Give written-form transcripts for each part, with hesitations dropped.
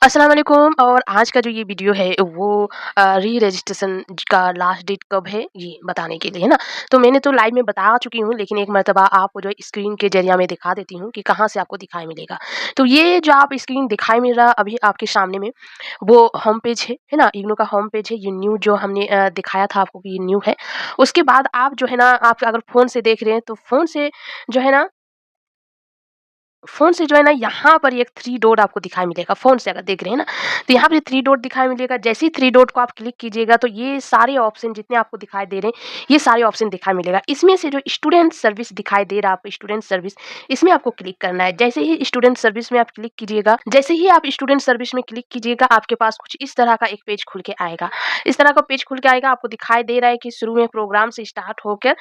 अस्सलाम वालेकुम। और आज का जो ये वीडियो है वो री रजिस्ट्रेशन का लास्ट डेट कब है ये बताने के लिए है ना। तो मैंने तो लाइव में बता चुकी हूँ, लेकिन एक मरतबा आपको जो है स्क्रीन के जरिया में दिखा देती हूँ कि कहाँ से आपको दिखाई मिलेगा। तो ये जो आप स्क्रीन दिखाई मिल रहा अभी आपके सामने में, वो होम पेज है ना, इग्नू का होम पेज है। ये न्यू जो हमने दिखाया था आपको कि ये न्यू है। उसके बाद आप जो है ना, आप अगर फ़ोन से देख रहे हैं तो फ़ोन से जो है ना, यहाँ पर एक थ्री डॉट आपको दिखाई मिलेगा। फ़ोन से अगर देख रहे हैं ना, तो यहाँ पे थ्री डॉट दिखाई मिलेगा। जैसे ही थ्री डॉट को आप क्लिक कीजिएगा तो ये सारे ऑप्शन जितने आपको दिखाई दे रहे हैं, ये सारे ऑप्शन दिखाई मिलेगा। इसमें से जो स्टूडेंट सर्विस दिखाई दे रहा है आपको, स्टूडेंट सर्विस, इसमें आपको क्लिक करना है। जैसे ही स्टूडेंट सर्विस में आप क्लिक कीजिएगा, आपके पास कुछ इस तरह का एक पेज खुल के आएगा। इस तरह का पेज खुल के आएगा, आपको दिखाई दे रहा है कि शुरू में प्रोग्राम से स्टार्ट होकर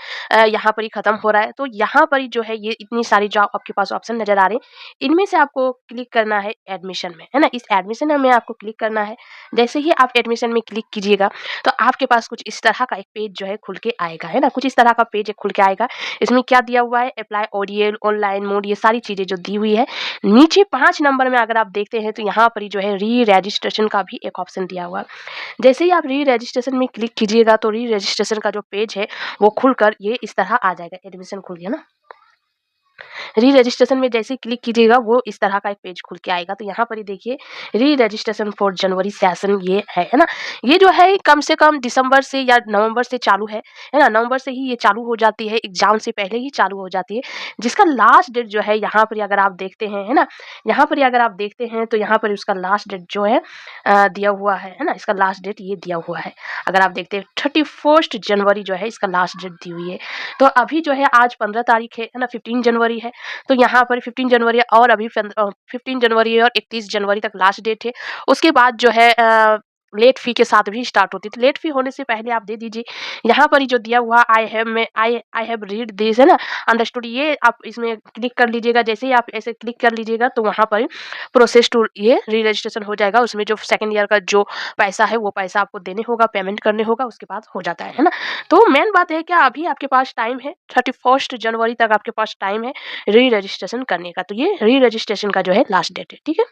यहाँ पर ही खत्म हो रहा है। तो यहाँ पर ही जो है ये इतनी सारी जो आपके पास ऑप्शन नज़र आ रहे हैं, इनमें से आपको क्लिक करना है एडमिशन में, है ना। इस एडमिशन में आपको क्लिक करना है। जैसे ही आप एडमिशन में क्लिक कीजिएगा तो आपके पास कुछ इस तरह का एक पेज जो है खुल के आएगा, है ना। कुछ इस तरह का पेज खुल के आएगा। इसमें क्या दिया हुआ है, अप्लाई ओडीएल, ऑनलाइन मोड, ये सारी चीज़ें जो दी हुई है। नीचे 5 नंबर में अगर आप देखते हैं तो यहाँ पर ही जो है री रजिस्ट्रेशन का भी एक ऑप्शन दिया हुआ है। जैसे ही आप री रजिस्ट्रेशन में क्लिक कीजिएगा तो री रजिस्ट्रेशन का जो पेज है वो खुलकर ये इस तरह आ जाएगा। एडमिशन खुल गया ना। री रजिस्ट्रेशन में जैसे ही क्लिक कीजिएगा वो इस तरह का एक पेज खुल के आएगा। तो यहाँ पर ही देखिए, री रजिस्ट्रेशन फॉर जनवरी सेशन ये है ना। ये जो है कम से कम दिसंबर से या नवंबर से चालू है ना। नवंबर से ही ये चालू हो जाती है, एग्जाम से पहले ही चालू हो जाती है। जिसका लास्ट डेट जो है यहाँ पर अगर आप देखते हैं, है ना, यहाँ पर अगर आप देखते हैं तो यहाँ पर उसका लास्ट डेट जो है दिया हुआ है ना। इसका लास्ट डेट ये दिया हुआ है। अगर आप देखते हैं 31 जनवरी जो है इसका लास्ट डेट दी हुई है। तो अभी जो है आज 15 तारीख है ना, 15 जनवरी है। तो यहाँ पर 15 जनवरी और अभी 15 जनवरी और 31 जनवरी तक लास्ट डेट है। उसके बाद जो है लेट फी के साथ भी स्टार्ट होती है। तो लेट फी होने से पहले आप दे दीजिए। यहाँ पर ही जो दिया हुआ आई हैव रीड दिस, है ना, अंडरस्टूड, ये आप इसमें क्लिक कर लीजिएगा। जैसे ही आप ऐसे क्लिक कर लीजिएगा तो वहाँ पर प्रोसेस टू ये री रजिस्ट्रेशन हो जाएगा। उसमें जो सेकंड ईयर का जो पैसा है वो पैसा आपको देने होगा, पेमेंट करने होगा, उसके बाद हो जाता है ना। तो मेन बात है क्या, अभी आपके पास टाइम है, 31 जनवरी तक आपके पास टाइम है री रजिस्ट्रेशन करने का। तो ये री रजिस्ट्रेशन का जो है लास्ट डेट है, ठीक है।